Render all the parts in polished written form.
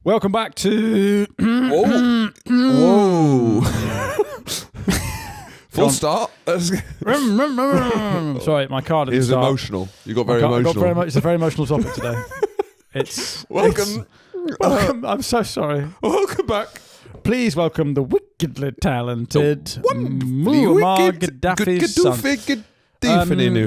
Welcome back to... Whoa. Full start. Sorry, my car didn't It was start. emotional. You got very emotional. It's a very emotional topic today. Welcome. I'm so sorry. Welcome back. Please welcome the wickedly talented Muammar Gaddafi's son.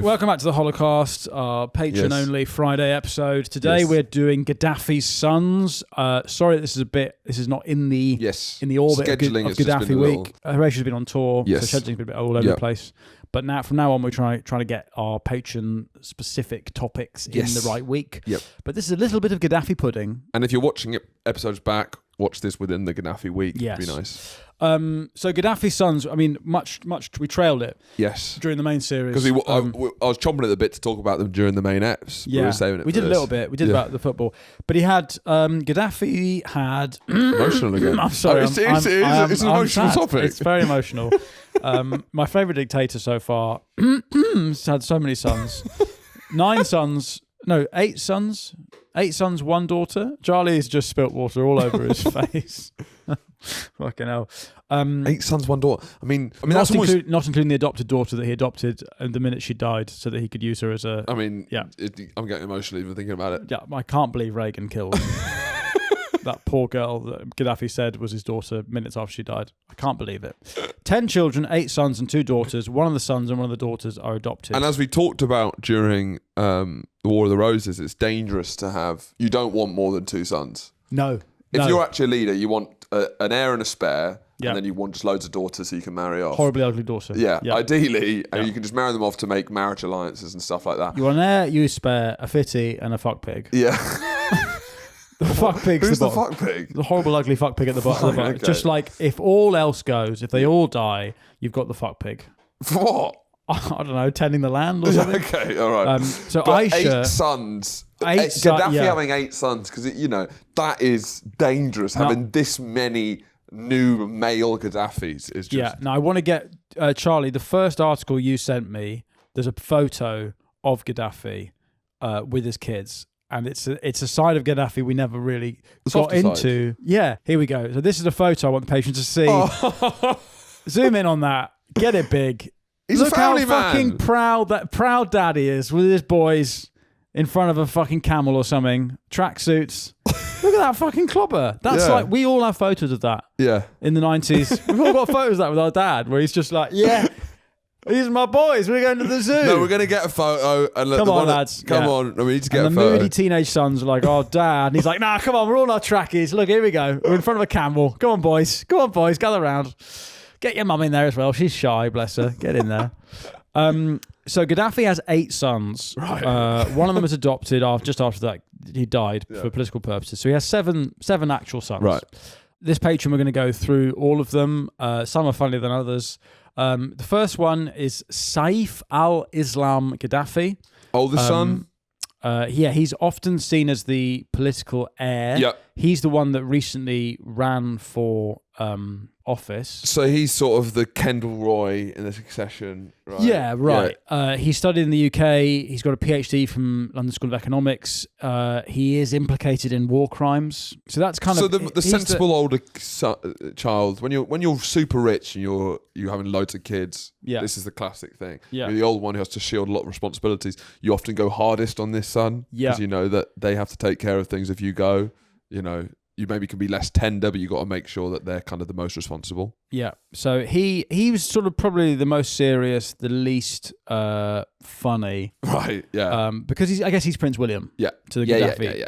Welcome back to the Holocaust, our patron-only Friday episode. Today we're doing Gaddafi's sons. Sorry, this is not in the orbit of Gaddafi week. Horatio's been on tour, so scheduling's been a bit all over the place. But from now on, we're trying to get our patron-specific topics in the right week. Yep. But this is a little bit of Gaddafi pudding. And if you're watching episodes back, watch this within the Gaddafi week. Yes. It'd be nice. So Gaddafi's sons, I mean, much we trailed it. Yes. During the main series. Because I was chomping at the bit to talk about them during the main eps. Yeah. We were saving it we did this. a little bit. We did about the football. But Gaddafi had... Emotional again. I'm sorry. It's an emotional topic. It's very emotional. My favourite dictator so far has had so many sons. 8 sons. 8 sons, 1 daughter. Charlie's just spilt water all over his face. Fucking hell. 8 sons, 1 daughter. I mean, not including the adopted daughter that he adopted the minute she died, so that he could use her as a. I'm getting emotional even thinking about it. Yeah, I can't believe Reagan killed that poor girl that Gaddafi said was his daughter minutes after she died. I can't believe it. 10 children, 8 sons and 2 daughters. One of the sons and one of the daughters are adopted. And as we talked about during the War of the Roses, it's dangerous to have. You don't want more than 2 sons. No. If you're actually a leader, you want an heir and a spare, and then you want just loads of daughters so you can marry off. Horribly ugly daughter. Yeah. Ideally, and you can just marry them off to make marriage alliances and stuff like that. You want an heir, you spare, a fitty, and a fuck pig. Yeah. The fuck pig's Who's the the fuck pig? The horrible ugly fuck pig at the bottom. Okay. Just like if all else goes, if they all die, you've got the fuck pig. For what? I don't know, tending the land or something. Okay, all right. So but Aisha, 8 sons. Gaddafi having 8 sons, because that is dangerous. Having this many new male Gaddafis is just. Yeah. Now I want to get Charlie. The first article you sent me, there's a photo of Gaddafi with his kids. And it's a side of Gaddafi we never really got into. Yeah, here we go. So this is a photo I want the patient to see. Oh. Zoom in on that. Get it big. He's Look a family how fucking man. proud dad he is with his boys in front of a fucking camel or something. Tracksuits. Look at that fucking clobber. That's like, we all have photos of that. Yeah. In the 90s. We've all got photos of that with our dad where he's just like, yeah. These are my boys. We're going to the zoo. No, we're going to get a photo. And come on, lads. Come on. We need to get a photo. The moody teenage sons are like, oh, Dad. And he's like, nah, come on. We're all in our trackies. Look, here we go. We're in front of a camel. Come on, boys. Gather round. Get your mum in there as well. She's shy, bless her. Get in there. So Gaddafi has 8 sons. Right. One of them was adopted just after that. He died for political purposes. So he has seven actual sons. Right. This patron, we're going to go through all of them. Some are funnier than others. The first one is Saif al-Islam Gaddafi. Oldest son? He's often seen as the political heir. Yep. He's the one that recently ran for office. So he's sort of the Kendall Roy in the Succession, right? Yeah, right. Yeah. He studied in the UK. He's got a PhD from London School of Economics. He is implicated in war crimes. So that's kind of... So the sensible older child, when you're super rich and you're having loads of kids, this is the classic thing. Yeah. You're the old one who has to shield a lot of responsibilities. You often go hardest on this son because you know that they have to take care of things if you go. You maybe can be less tender, but you got to make sure that they're kind of the most responsible. Yeah. So he was sort of probably the most serious, the least funny. Right. Yeah. Because I guess he's Prince William. Yeah. To the Gaddafi.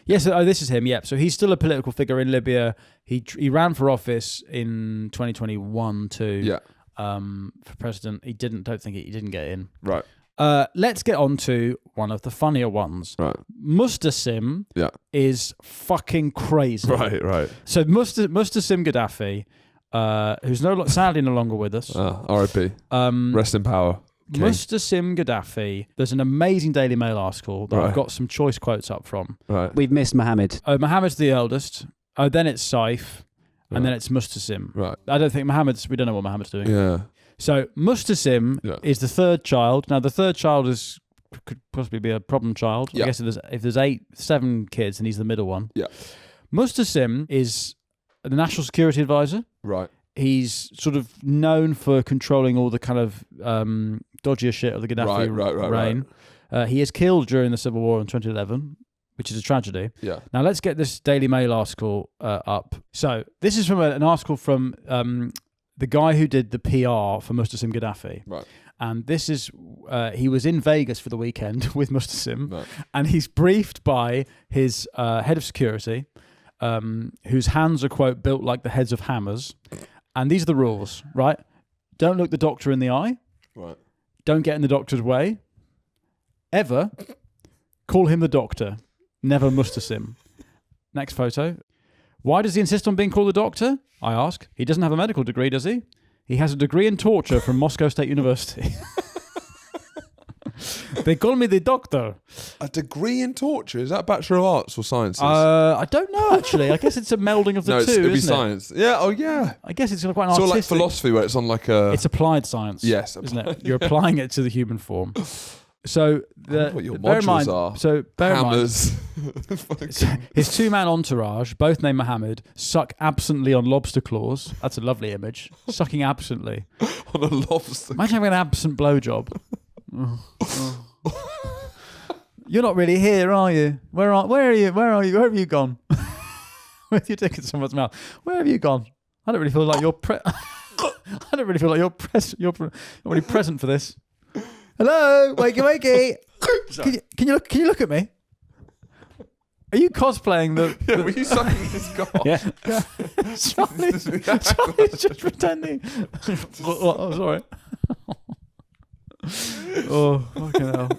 Yeah. So this is him. Yeah. So he's still a political figure in Libya. He ran for office in 2021 too. Yeah. For president, he didn't get in. Right. Let's get on to one of the funnier ones. Right. Mustasim is fucking crazy. Right. So Mustasim Gaddafi, who's sadly no longer with us. R.I.P. Rest in power. King. Mustasim Gaddafi. There's an amazing Daily Mail article that I've got some choice quotes up from. Right. We've missed Mohammed. Mohammed's the eldest. Then it's Saif. And then it's Mustasim. Right. I don't think we don't know what Mohammed's doing. Yeah. So Mustasim is the third child. Now the third child could possibly be a problem child. I guess if there's 7 kids and he's the middle one. Yeah. Mustasim is the national security advisor. Right. He's sort of known for controlling all the kind of dodgier shit of the Gaddafi reign. Right. He is killed during the civil war in 2011, which is a tragedy. Yeah. Now let's get this Daily Mail article up. So this is from an article from the guy who did the PR for Mustasim Gaddafi. Right. And this is, he was in Vegas for the weekend with Mustasim, right. and he's briefed by his head of security, whose hands are, quote, built like the heads of hammers. And these are the rules, right? Don't look the doctor in the eye. Right. Don't get in the doctor's way. Ever call him the doctor. Never Mustasim. Next photo. Why does he insist on being called the doctor? I ask. He doesn't have a medical degree, does he? He has a degree in torture from Moscow State University. They call me the doctor. A degree in torture? Is that Bachelor of Arts or Sciences? I don't know, actually. I guess it's a melding of the two, it'd be isn't science. Yeah, oh yeah. I guess it's quite an sort artistic... of like philosophy where it's on like a... It's applied science. Yes. Isn't it? You're applying it to the human form. So, what your modules are. So, bear Hammers. in mind, his two-man entourage, both named Mohammed, suck absently on lobster claws. That's a lovely image. Sucking absently. On a lobster. Imagine having an absent blowjob. You're not really here, are you? Where are you? Where have you gone? With your dick in someone's mouth. Where have you gone? I don't really feel like you're I don't really feel like you're really present for this. Hello, wakey. Can you look at me? Are you cosplaying the... Yeah, were you sucking his cock? Yeah. Charlie's just pretending. Oh, sorry. Oh, fucking hell.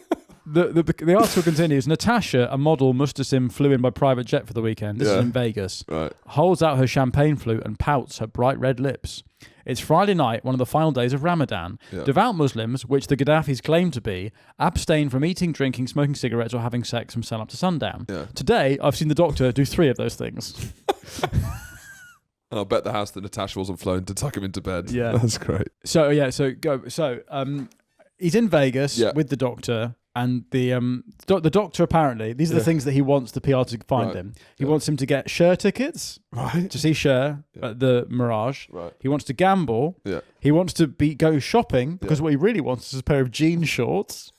The article continues. Natasha, a model Mustasim flew in by private jet for the weekend. This is in Vegas. Right. Holds out her champagne flute and pouts her bright red lips. It's Friday night, one of the final days of Ramadan. Yeah. Devout Muslims, which the Gaddafis claim to be, abstain from eating, drinking, smoking cigarettes or having sex from sun up to sundown. Yeah. Today, I've seen the doctor do 3 of those things. I'll bet the house that Natasha wasn't flown to tuck him into bed. Yeah. That's great. So he's in Vegas with the doctor. And the doctor, apparently, these are the things that he wants the PR to find him. He wants him to get Cher tickets to see Cher at the Mirage. Right. He wants to gamble. Yeah. He wants to go shopping because what he really wants is a pair of jean shorts.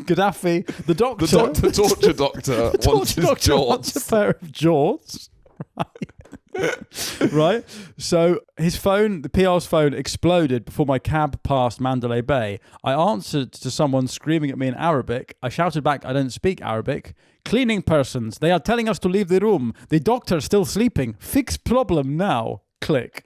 Gaddafi, the doctor. The torture doctor wants his jorts. Wants a pair of jorts. Right, so his phone, the PR's phone, exploded before my cab passed Mandalay Bay. I answered to someone screaming at me in Arabic. I shouted back, I don't speak Arabic. Cleaning persons, they are telling us to leave the room. The doctor's still sleeping. Fix problem now. Click.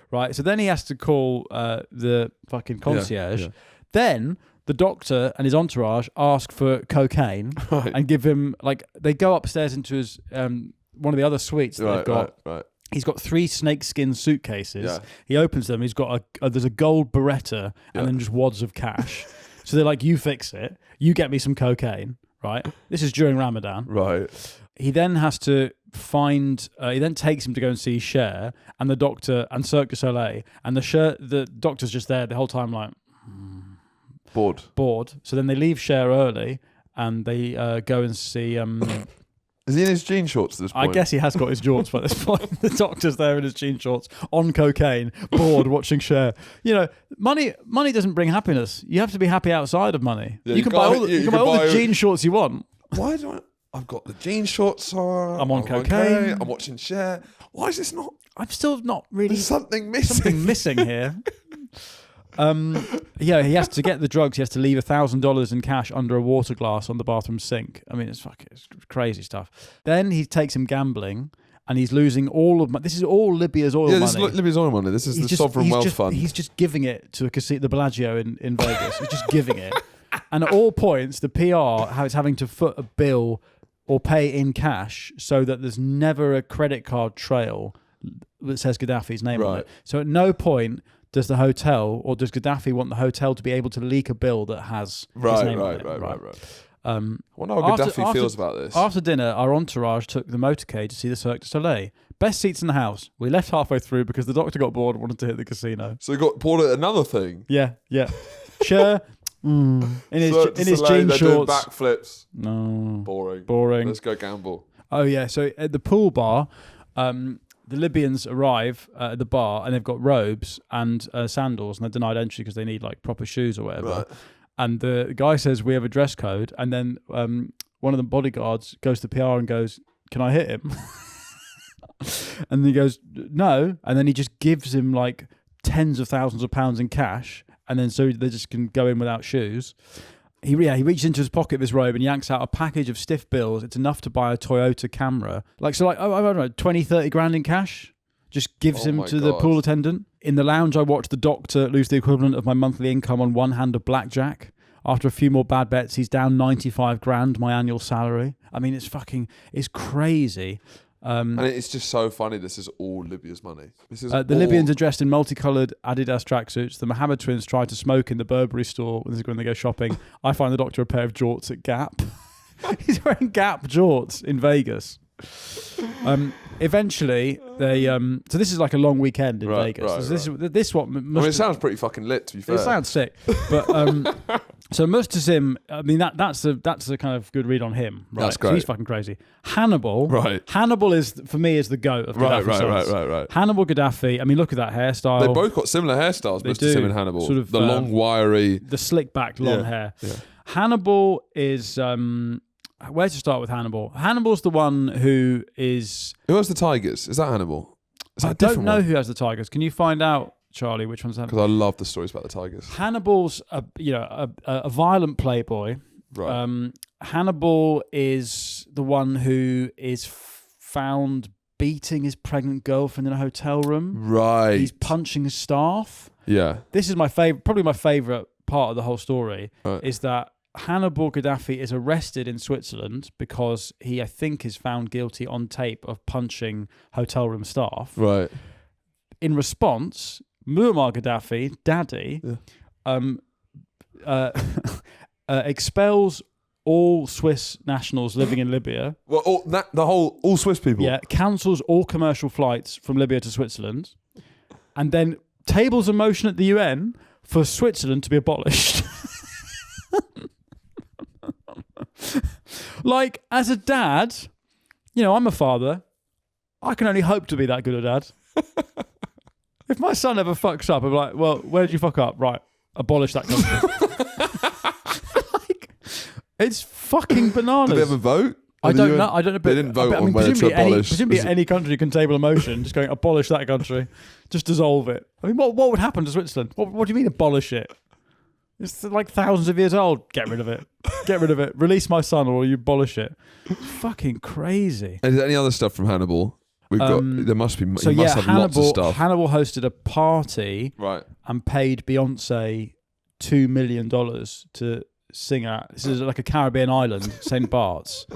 Right, so then he has to call the fucking concierge. Yeah. Then the doctor and his entourage ask for cocaine and give him, they go upstairs into his... one of the other suites that they've got. Right. He's got 3 snakeskin suitcases. Yeah. He opens them. He's got there's a gold Beretta and then just wads of cash. So they're like, you fix it. You get me some cocaine. Right. This is during Ramadan. Right. He then has to find. He then takes him to go and see Cher and the doctor and Cirque du Soleil. And the doctor's just there the whole time, like bored. So then they leave Cher early and they go and see. Is he in his jean shorts at this point? I guess he has got his jorts by this point. The doctor's there in his jean shorts, on cocaine, bored, watching Cher. You know, money doesn't bring happiness. You have to be happy outside of money. Yeah, you can buy all the jean shorts you want. Why do I've got the jean shorts on. I'm on cocaine. I'm watching Cher. Why is this not... I'm still not really... There's something missing. Something missing here. Yeah, he has to get the drugs. He has to leave $1,000 in cash under a water glass on the bathroom sink. I mean, it's crazy stuff. Then he takes him gambling, and he's losing all of. This is all Libya's oil money. Yeah, this is Libya's oil money. This is the sovereign wealth fund. He's just giving it to a casino, the Bellagio in Vegas. He's just giving it, and at all points, the PR is having to foot a bill or pay in cash so that there's never a credit card trail that says Gaddafi's name on it. So at no point does the hotel, or does Gaddafi want the hotel to be able to leak a bill that has his name on it? Right. I wonder how Gaddafi feels about this. After dinner, our entourage took the motorcade to see the Cirque du Soleil. Best seats in the house. We left halfway through because the doctor got bored and wanted to hit the casino. So he got bored at another thing? Yeah. Sure. In his jean shorts. Doing backflips. No. Boring. Let's go gamble. Oh yeah. So at the pool bar, the Libyans arrive at the bar and they've got robes and sandals, and they're denied entry because they need like proper shoes or whatever. Right. And the guy says, we have a dress code. And then one of the bodyguards goes to PR and goes, can I hit him? And he goes, no. And then he just gives him like tens of thousands of pounds in cash. And then so they just can go in without shoes. He reaches into his pocket of his robe and yanks out a package of stiff bills. It's enough to buy a Toyota Camry. I don't know, 20, 30 grand in cash. Just gives him to the pool attendant. In the lounge, I watched the doctor lose the equivalent of my monthly income on one hand of blackjack. After a few more bad bets, he's down 95 grand, my annual salary. I mean, it's crazy. And it's just so funny. This is all Libya's money. The Libyans are dressed in multicolored Adidas tracksuits. The Mohammed twins try to smoke in the Burberry store when they go shopping. I find the doctor a pair of jorts at Gap. He's wearing Gap jorts in Vegas. Eventually, they so this is like a long weekend in Vegas. This what? It sounds pretty fucking lit. To be fair, it sounds sick. But so Mustazim, I mean that's a kind of good read on him. Right? That's great. So he's fucking crazy. Hannibal, right? Hannibal is for me is the goat of Gaddafi. Right. Hannibal Gaddafi. I mean, look at that hairstyle. They both got similar hairstyles. Mustazim and Hannibal. Sort of the long, wiry, the slick back, long hair. Yeah. Hannibal is. Where to start with Hannibal? Hannibal's the one who is... Who has the tigers? Is that Hannibal? I don't know who has the tigers. Can you find out, Charlie, which one's Hannibal? Because I love the stories about the tigers. Hannibal's a violent playboy. Right. Hannibal is the one who is found beating his pregnant girlfriend in a hotel room. Right. He's punching his staff. Yeah. This is probably my favourite part of the whole story, is that Hannibal Gaddafi is arrested in Switzerland because he, I think, is found guilty on tape of punching hotel room staff. Right. In response, Muammar Gaddafi, Daddy, expels all Swiss nationals living in Libya. Well, all Swiss people. Yeah, cancels all commercial flights from Libya to Switzerland, and then tables a motion at the UN for Switzerland to be abolished. Like, as a dad, I'm a father. I can only hope to be that good a dad. If my son ever fucks up, I'm like, well, where did you fuck up? Right, abolish that country. It's fucking bananas. Did they have a vote? I don't know. They didn't vote on whether to abolish. Presumably any country can table a motion just going, abolish that country. Just dissolve it. I mean, what would happen to Switzerland? What do you mean abolish it? It's like thousands of years old. Get rid of it. Get rid of it. Release my son or you abolish it. It's fucking crazy. And is there any other stuff from Hannibal? There must be. So must have lots of stuff. Hannibal hosted a party, right, and paid Beyonce $2 million to sing at. This is like a Caribbean island, St. Bart's.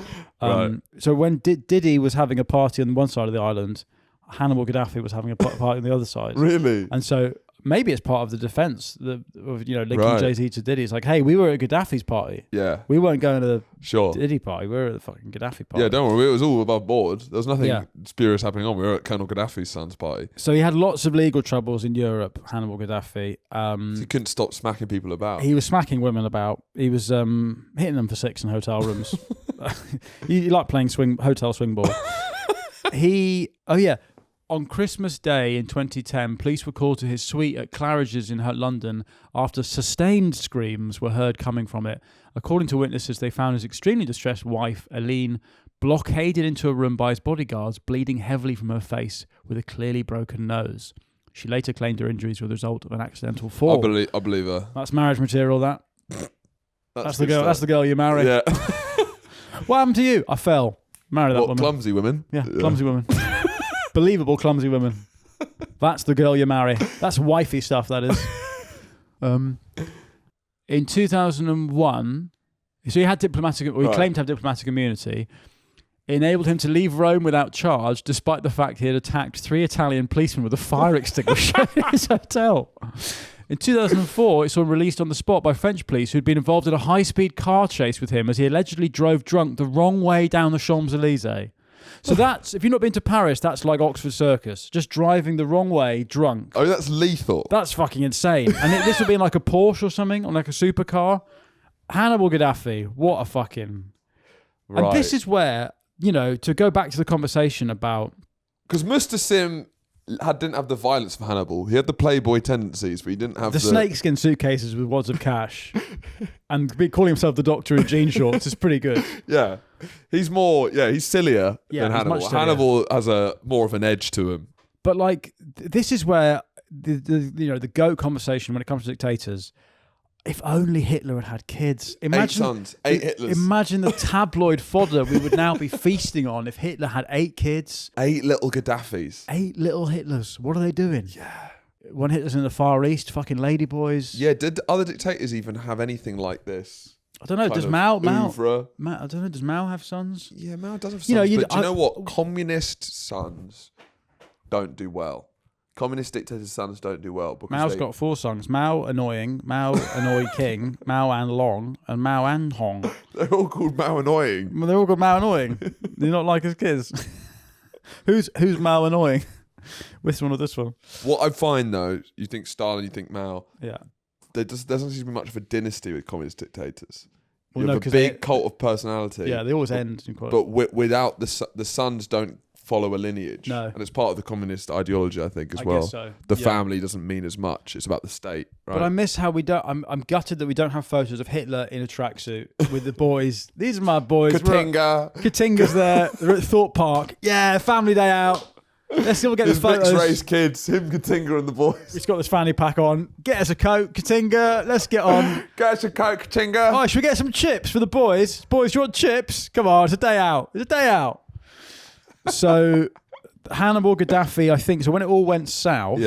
Right. So when Diddy was having a party on one side of the island, Hannibal Gaddafi was having a party on the other side. Really? And so maybe it's part of the defense of linking Jay-Z to Diddy. It's like, hey, we were at Gaddafi's party. Yeah. We weren't going to the Sure. Diddy party. We were at the fucking Gaddafi party. Yeah, don't worry. It was all above board. There was nothing spurious happening on. We were at Colonel Gaddafi's son's party. So he had lots of legal troubles in Europe, Hannibal Gaddafi. So he couldn't stop smacking people about. He was smacking women about. He was hitting them for sex in hotel rooms. He liked playing hotel swing ball. On Christmas Day in 2010, police were called to his suite at Claridge's in London after sustained screams were heard coming from it. According to witnesses, they found his extremely distressed wife, Aline, blockaded into a room by his bodyguards, bleeding heavily from her face with a clearly broken nose. She later claimed her injuries were the result of an accidental fall. I believe her. That's marriage material, that. That's the girl. Stuff. That's the girl you marry. Yeah. What happened to you? I fell. Marry that woman. Clumsy women? Yeah, clumsy women. Believable clumsy women. That's the girl you marry. That's wifey stuff, that is. In 2001, so he had he claimed to have diplomatic immunity. It enabled him to leave Rome without charge, despite the fact he had attacked 3 Italian policemen with a fire extinguisher in his hotel. In 2004, it saw him released on the spot by French police who'd been involved in a high-speed car chase with him as he allegedly drove drunk the wrong way down the Champs-Elysees. So that's, if you've not been to Paris, that's like Oxford Circus. Just driving the wrong way, drunk. Oh, that's lethal. That's fucking insane. And this would be in like a Porsche or something, on like a supercar. Hannibal Gaddafi, what a fucking... Right. And this is where to go back to the conversation about... Because Mustasim didn't have the violence for Hannibal. He had the playboy tendencies, but he didn't have the snakeskin suitcases with wads of cash. And calling himself the Doctor in jean shorts is pretty good. Yeah. He's sillier than Hannibal. Hannibal has more of an edge to him. But like, this is where the GOAT conversation when it comes to dictators... If only Hitler had kids. Imagine, 8 sons, 8 Hitlers. Imagine the tabloid fodder we would now be feasting on if Hitler had 8 kids. 8 little Gaddafis. 8 little Hitlers. What are they doing? Yeah. One Hitler's in the Far East, fucking ladyboys. Yeah, did other dictators even have anything like this? I don't know. Does Mao? I don't know. Does Mao have sons? Yeah, Mao does have sons. But do you know what? Communist sons don't do well. Communist dictators' sons don't do well. Because Mao's got 4 sons. Mao Annoying, Mao Annoy King, Mao An Long, and Mao An Hong. They're all called Mao Annoying. Well, they're all called Mao Annoying. They're not like his kids. Who's Mao Annoying? This one or this one? What I find though, you think Stalin, you think Mao. Yeah. There doesn't seem to be much of a dynasty with communist dictators. Well, you have a big cult of personality. Yeah, they always end. But without the sons don't follow a lineage. No. And it's part of the communist ideology, I think, as well. Guess so. The family doesn't mean as much. It's about the state, right? But I miss how we don't... I'm gutted that we don't have photos of Hitler in a tracksuit with the boys. These are my boys. Katinga's there. They're at Thorpe Park. Yeah, family day out. Let's see if we get the photos. Mixed race kids, him, Katinga, and the boys. He's got this fanny pack on. Get us a Coke, Katinga. Let's get on. Get us a Coke, Katinga. Oh, should we get some chips for the boys? Boys, do you want chips? Come on, it's a day out. It's a day out. So... Hannibal Gaddafi, I think, so when it all went south,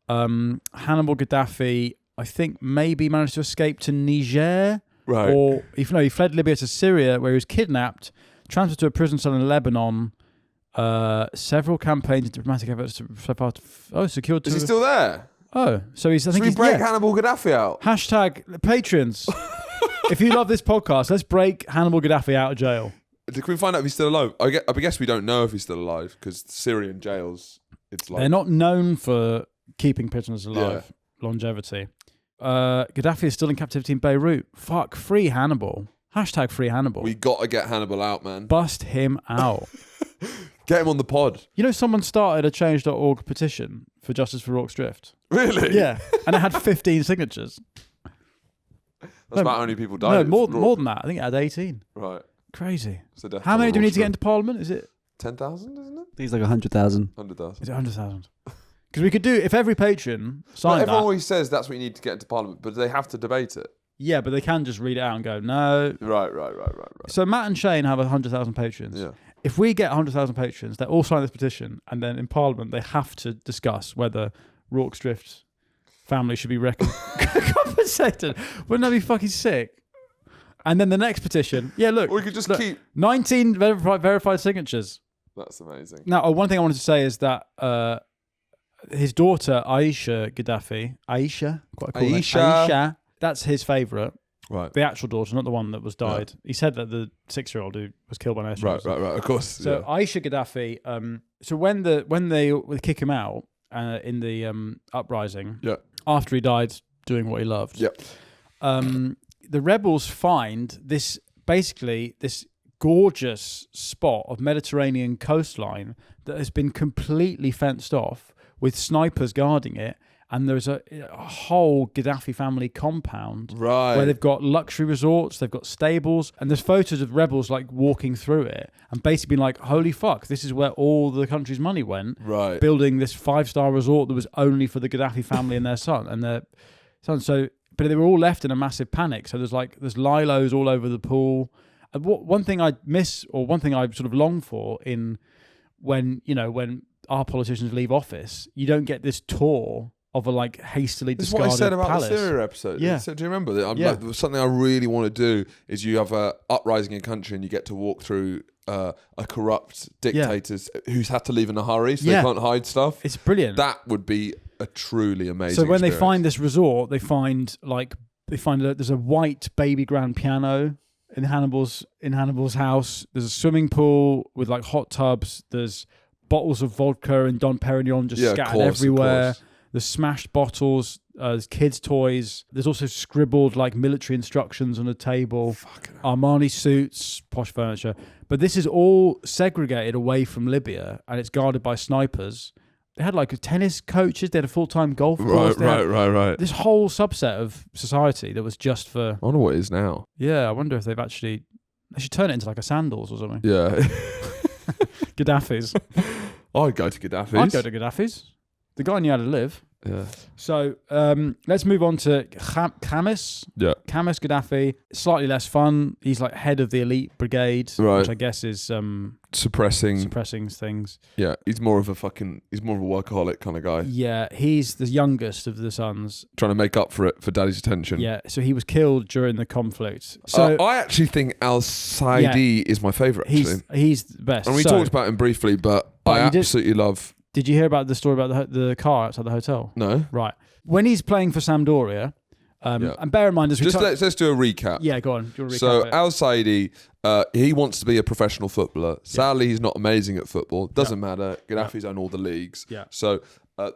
Hannibal Gaddafi, I think, maybe managed to escape to Niger. Right. Or, he fled Libya to Syria, where he was kidnapped, transferred to a prison cell in Lebanon, several campaigns and diplomatic efforts so far. Secured to... Is he still there? Oh, so he's... Should we break Hannibal Gaddafi out? Hashtag patrons. If you love this podcast, let's break Hannibal Gaddafi out of jail. Can we find out if he's still alive? I guess we don't know if he's still alive because Syrian jails, it's like... They're not known for keeping prisoners alive. Longevity. Gaddafi is still in captivity in Beirut. Fuck, free Hannibal. Hashtag free Hannibal. We got to get Hannibal out, man. Bust him out. Get him on the pod. You know, someone started a change.org petition for justice for Rorke's Drift. Really? Yeah. And it had 15 signatures. That's about how many people died. No, more than that. I think it had 18. Right. Crazy. How many do we need to get into Parliament? Is it 10,000? Isn't it? I think it's like 100,000. 100,000. Is it 100,000? Because we could do if every patron signed everyone always says that's what you need to get into Parliament, but they have to debate it. Yeah, but they can just read it out and go no. Right. So Matt and Shane have 100,000 patrons. Yeah. If we get 100,000 patrons, they all sign this petition, and then in Parliament they have to discuss whether Rorke's Drift family should be compensated. Wouldn't that be fucking sick? And then the next petition, look. We could just keep 19 verified signatures. That's amazing. Now, one thing I wanted to say is that his daughter Aisha Gaddafi, Aisha, that's his favourite. Right. The actual daughter, not the one that was died. Yeah. He said that the 6-year-old who was killed by an airstrike. Right. Of course. So Aisha Gaddafi. So when they kick him out in the uprising, after he died doing what he loved, the rebels find this gorgeous spot of Mediterranean coastline that has been completely fenced off with snipers guarding it. And there's a whole Gaddafi family compound where they've got luxury resorts, they've got stables, and there's photos of rebels like walking through it and basically being like, holy fuck, this is where all the country's money went. Right. Building this 5-star resort that was only for the Gaddafi family and their son. So, but they were all left in a massive panic. So there's lilos all over the pool. And one thing I miss, or one thing I sort of long for when our politicians leave office, you don't get this tour of a hastily discarded palace. This is what I said about palace. The Syria episode. Yeah. So, do you remember that? Something I really want to do is you have a uprising in a country and you get to walk through a corrupt dictator who's had to leave in a hurry, so they can't hide stuff. It's brilliant. That would be a truly amazing So when experience. they find this resort, they find there's a white baby grand piano in Hannibal's house. There's a swimming pool with hot tubs. There's bottles of vodka and Dom Perignon just scattered everywhere. There's smashed bottles. There's kids' toys. There's also scribbled like military instructions on a table. Armani suits, posh furniture. But this is all segregated away from Libya, and it's guarded by snipers. They had like tennis coaches. They had a full-time golf course. Right. This whole subset of society that was just for... I wonder what it is now. Yeah, I wonder if they've actually... They should turn it into like a Sandals or something. Yeah. Gaddafi's. I'd go to Gaddafi's. I'd go to Gaddafi's. The guy knew how to live. Yeah. So let's move on to Khamis. Yeah. Khamis Gaddafi. Slightly less fun. He's like head of the elite brigade, which I guess is suppressing things. Yeah. He's more of a workaholic kind of guy. Yeah. He's the youngest of the sons. Trying to make up for it for daddy's attention. Yeah. So he was killed during the conflict. So I actually think Al-Saidi is my favourite. He's the best. And we talked about him briefly, but I absolutely love. Did you hear about the story about the car outside the hotel? No. Right. When he's playing for Sampdoria, and bear in mind... let's do a recap. Yeah, go on. So Al-Saidi, he wants to be a professional footballer. Sadly, he's not amazing at football. Doesn't matter. Gaddafi's on all the leagues. Yeah. So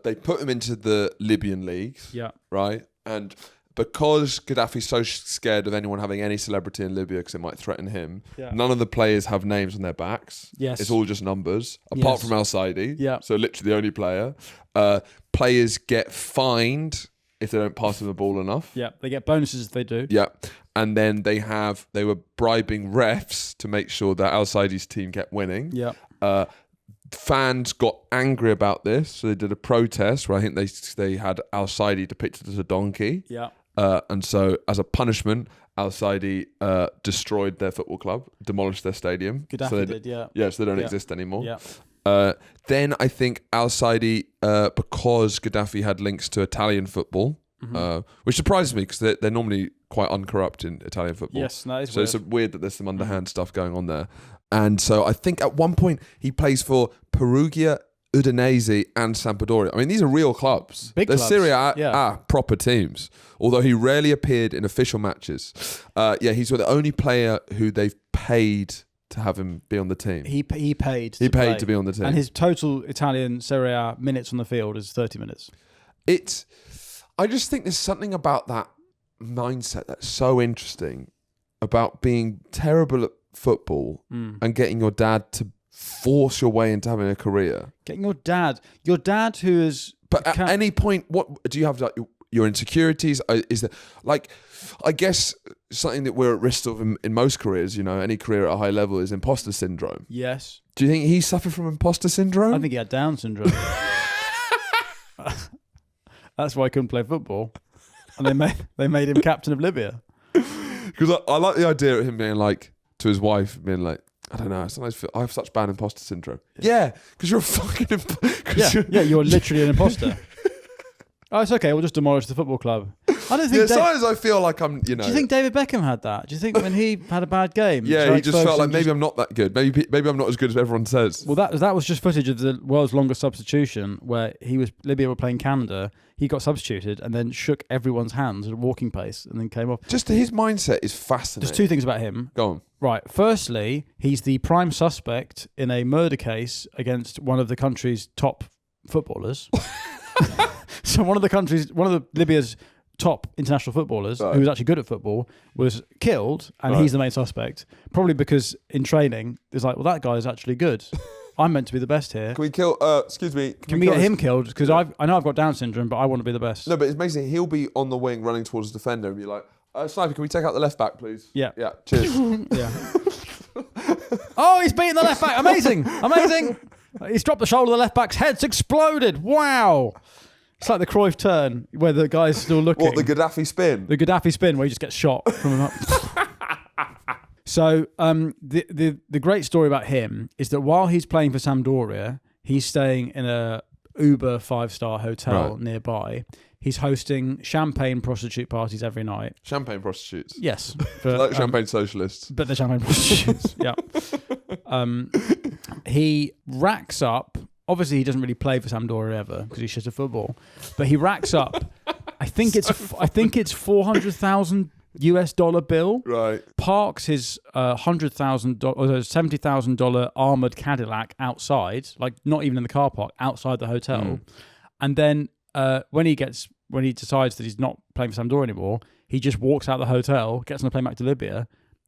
they put him into the Libyan leagues. Yeah. Right? And because Gaddafi's so scared of anyone having any celebrity in Libya because it might threaten him, none of the players have names on their backs. Yes. It's all just numbers, apart from Al-Saidi. Yeah. So literally the only player. Players get fined if they don't pass them the ball enough. Yeah, they get bonuses if they do. Yeah. And then they were bribing refs to make sure that Al-Saidi's team kept winning. Yeah. Fans got angry about this, so they did a protest where I think they had Al-Saidi depicted as a donkey. Yeah. And so, as a punishment, Al-Saidi destroyed their football club, demolished their stadium. Gaddafi did, yeah. Yeah, so they don't exist anymore. Yeah. Then I think Al-Saidi, because Gaddafi had links to Italian football, which surprises me because they're normally quite uncorrupt in Italian football. Yes, that is so weird. It's weird that there's some underhand stuff going on there. And so I think at one point he plays for Perugia, Udinese and Sampdoria. I mean, these are real clubs. Big clubs. Serie A proper teams. Although he rarely appeared in official matches. He's the only player who they've paid to have him be on the team. He paid to be on the team. And his total Italian Serie A minutes on the field is 30 minutes. I just think there's something about that mindset that's so interesting about being terrible at football and getting your dad to force your way into having a career. Getting your dad who is... But at any point, what do you have, like, your insecurities? Is there, like, I guess something that we're at risk of in most careers, any career at a high level, is imposter syndrome. Yes. Do you think he suffered from imposter syndrome? I think he had Down syndrome. That's why he couldn't play football. And they made him captain of Libya. Because I like the idea of him being like, to his wife, being like, I don't know, I sometimes feel I have such bad imposter syndrome. Yeah, because you're a fucking... you're literally an imposter. Oh, it's okay, we'll just demolish the football club. I don't think... sometimes I feel like I'm, Do you think David Beckham had that? Do you think when he had a bad game... Yeah, he just felt like maybe I'm not that good. Maybe I'm not as good as everyone says. Well, that was just footage of the world's longest substitution where Libya were playing Canada. He got substituted and then shook everyone's hands at a walking pace and then came off. Just his mindset is fascinating. There's two things about him. Go on. Right. Firstly, he's the prime suspect in a murder case against one of the country's top footballers. So one of Libya's top international footballers, who was actually good at football, was killed, and he's the main suspect. Probably because in training, it's like, well, that guy is actually good. I'm meant to be the best here. Can we kill... excuse me. Can we get him killed? Because I know I've got Down syndrome, but I want to be the best. No, but it's amazing. He'll be on the wing running towards the defender and be like, Sniper, can we take out the left back, please? Yeah. Yeah, cheers. Yeah. Oh, he's beating the left back. Amazing. He's dropped the shoulder of the left back's head's exploded. Wow. It's like the Cruyff turn where the guy's still looking. What, the Gaddafi spin? The Gaddafi spin where he just gets shot from up. So the great story about him is that while he's playing for Sampdoria, he's staying in a Uber 5-star hotel nearby. He's hosting champagne prostitute parties every night. Champagne prostitutes? Yes. Like champagne socialists. But they're champagne prostitutes, yeah. He racks up... Obviously, he doesn't really play for Sampdoria ever because he's shit at football. But he racks up... I think it's $400,000 US bill. Right. Parks his $100,000 or $70,000 armored Cadillac outside, like not even in the car park, outside the hotel. And then when he decides that he's not playing for Sampdoria anymore, he just walks out of the hotel, gets on a plane back to Libya,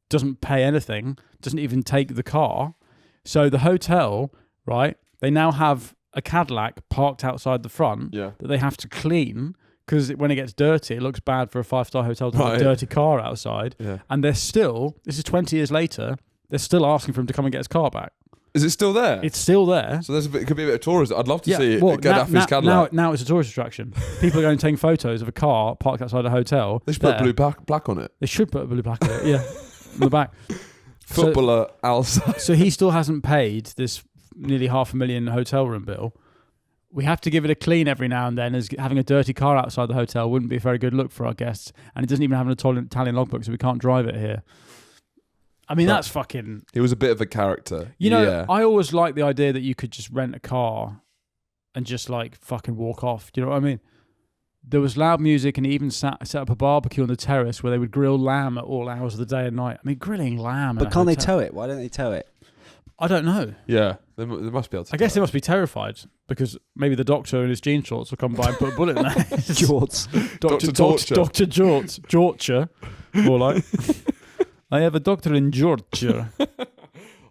doesn't pay anything, doesn't even take the car. So the hotel, right, they now have a Cadillac parked outside the front that they have to clean because when it gets dirty, it looks bad for a 5-star hotel to have a dirty car outside. Yeah. And they're still, this is 20 years later, they're still asking for him to come and get his car back. Is it still there? It's still there. So it could be a bit of tourism. I'd love to see Gaddafi's Cadillac. Now it's a tourist attraction. People are going to take photos of a car parked outside a hotel. They should put blue plaque on it. They should put a blue plaque on it, yeah. On the back. Footballer outside. So he still hasn't paid this nearly $500,000 hotel room bill. We have to give it a clean every now and then, as having a dirty car outside the hotel wouldn't be a very good look for our guests. And it doesn't even have an Italian logbook, so we can't drive it here. I mean, that's fucking... He was a bit of a character. You know, I always liked the idea that you could just rent a car and just like fucking walk off. Do you know what I mean? There was loud music, and he even set up a barbecue on the terrace where they would grill lamb at all hours of the day and night. I mean, grilling lamb. But can't they tow it? Why don't they tow it? I don't know. Yeah, they must be able to. I guess they must be terrified because maybe the doctor in his jean shorts will come by and put a bullet in there. Jorts. Dr. Georgia. More like. I have a doctor in Georgia.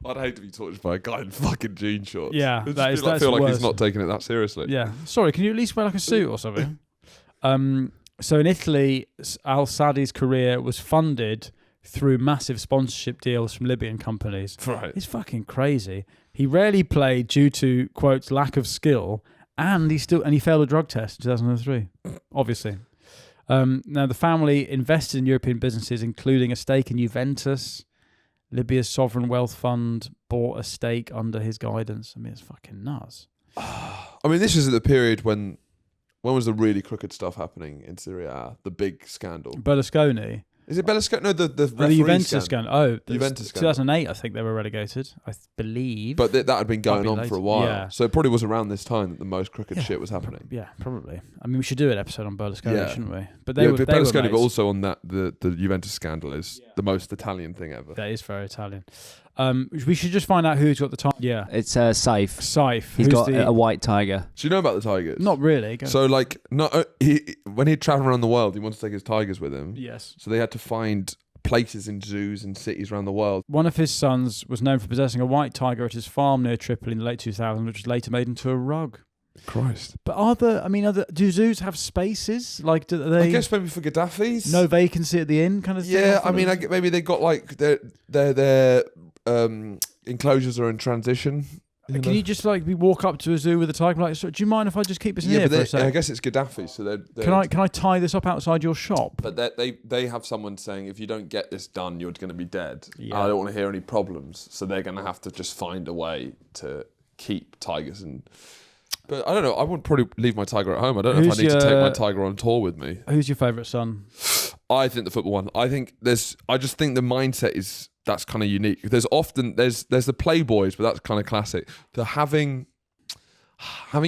I'd hate to be tortured by a guy in fucking jean shorts. Yeah, I feel like he's not taking it that seriously. Yeah. Sorry, can you at least wear like a suit or something? So in Italy, Al-Sadi's career was funded through massive sponsorship deals from Libyan companies. Right. It's fucking crazy. He rarely played due to, quote, lack of skill, and he failed a drug test in 2003, obviously. Now, the family invested in European businesses, including a stake in Juventus. Libya's sovereign wealth fund bought a stake under his guidance. I mean, it's fucking nuts. I mean, this is at the period when was the really crooked stuff happening in Serie A? The big scandal. Berlusconi. Is it Berlusconi? No, the Juventus scandal. Oh, Juventus scandal. 2008, I think they were relegated, I believe. But that had been going on for a while. Yeah. So it probably was around this time that the most crooked shit was happening. Yeah, probably. I mean, we should do an episode on Berlusconi, shouldn't we? But Berlusconi, but also on that, the Juventus scandal is the most Italian thing ever. That is very Italian. We should just find out who's got the tiger. Yeah. It's Saif. Saif. He's got a white tiger. Do you know about the tigers? Not really. So, like, when he'd travel around the world, he wanted to take his tigers with him. Yes. So they had to find places in zoos and cities around the world. One of his sons was known for possessing a white tiger at his farm near Tripoli in the late 2000s, which was later made into a rug. Christ. But do zoos have spaces? Like, do they? I guess maybe for Gaddafi's. No vacancy at the inn, kind of thing. Yeah, I mean, maybe they got like their enclosures are in transition. Can you just like walk up to a zoo with a tiger? Like, so, do you mind if I just keep this in here for a second? I guess it's Gaddafi. So can I tie this up outside your shop? But they have someone saying if you don't get this done, you're going to be dead. Yeah. I don't want to hear any problems. So they're going to have to just find a way to keep tigers and. But I don't know. I wouldn't probably leave my tiger at home. I don't know if I need to take my tiger on tour with me. Who's your favourite son? I think the football one. I just think the mindset that's kind of unique. There's the playboys, but that's kind of classic. The having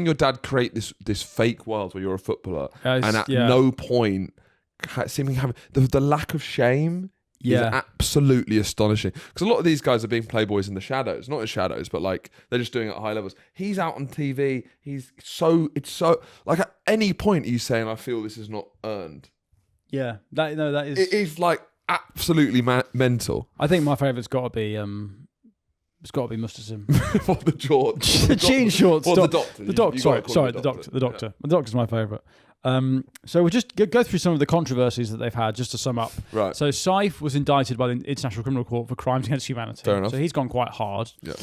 your dad create this fake world where you're a footballer and at no point seeming having the lack of shame. Is absolutely astonishing. Because a lot of these guys are being playboys in the shadows, not in shadows, but like they're just doing it at high levels. He's out on TV. It's so like at any point he's saying, "I feel this is not earned." Yeah, that is. It is like absolutely mental. I think my favourite's got to be it's got to be Mustassim. What the George? The jean shorts. The doctor. The doctor. Sorry, the doctor. The doctor. The doctor's my favourite. So we'll just go through some of the controversies that they've had, just to sum up. Right. So Saif was indicted by the International Criminal Court for crimes against humanity. Fair enough. So he's gone quite hard. Yeah.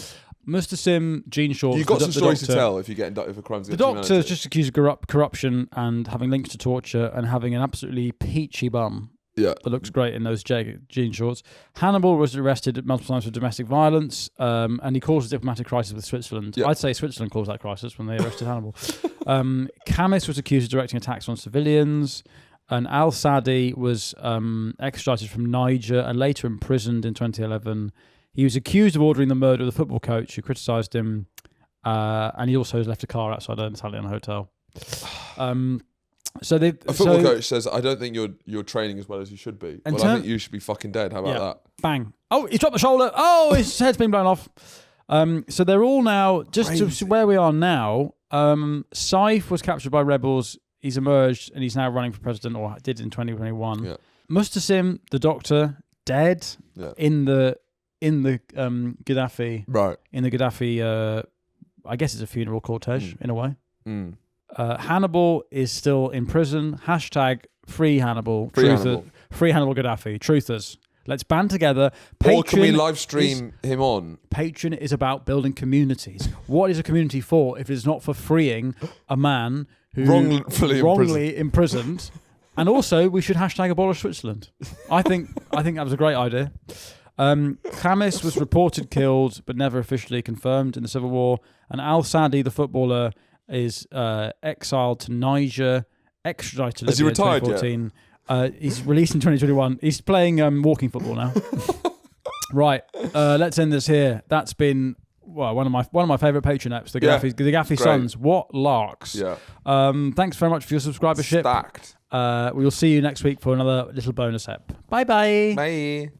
Mustassim, jean shorts. You've got some stories to tell if you get indicted for crimes against humanity. The doctor is just accused of corruption and having links to torture and having an absolutely peachy bum. Yeah. That looks great in those jean shorts. Hannibal was arrested multiple times for domestic violence, and he caused a diplomatic crisis with Switzerland. Yeah. I'd say Switzerland caused that crisis when they arrested Hannibal. Camis was accused of directing attacks on civilians, and Al-Sadi was extradited from Niger and later imprisoned in 2011. He was accused of ordering the murder of the football coach who criticised him, and he also left a car outside an Italian hotel. So a football coach says, "I don't think you're training as well as you should be. I think you should be fucking dead. How about that?" Bang! Oh, he's dropped the shoulder. Oh, his head's been blown off. So they're all now just to where we are now. Saif was captured by rebels he's emerged and he's now running for president, or did in 2021. Yeah. Mustasim, the doctor, dead in the Gaddafi. Right. In the Gaddafi, I guess it's a funeral cortege in a way. Mm. Hannibal is still in prison. # free Hannibal. Free Hannibal. Free Hannibal Gaddafi. Truthers. Let's band together. Patreon, or can we live stream him on? Patreon is about building communities. What is a community for if it's not for freeing a man who wrongly imprisoned? And also, we should # abolish Switzerland. I think that was a great idea. Khamis was reported killed, but never officially confirmed in the civil war. And Al Sadi, the footballer, is exiled to Niger, extradited to Libya in 2014. He's released in 2021. He's playing walking football now. Right, let's end this here. That's been one of my favourite Patreon apps, the Gaddafi Sons. What larks! Yeah. Thanks very much for your subscribership. Stacked. We will see you next week for another little bonus ep. Bye-bye. Bye.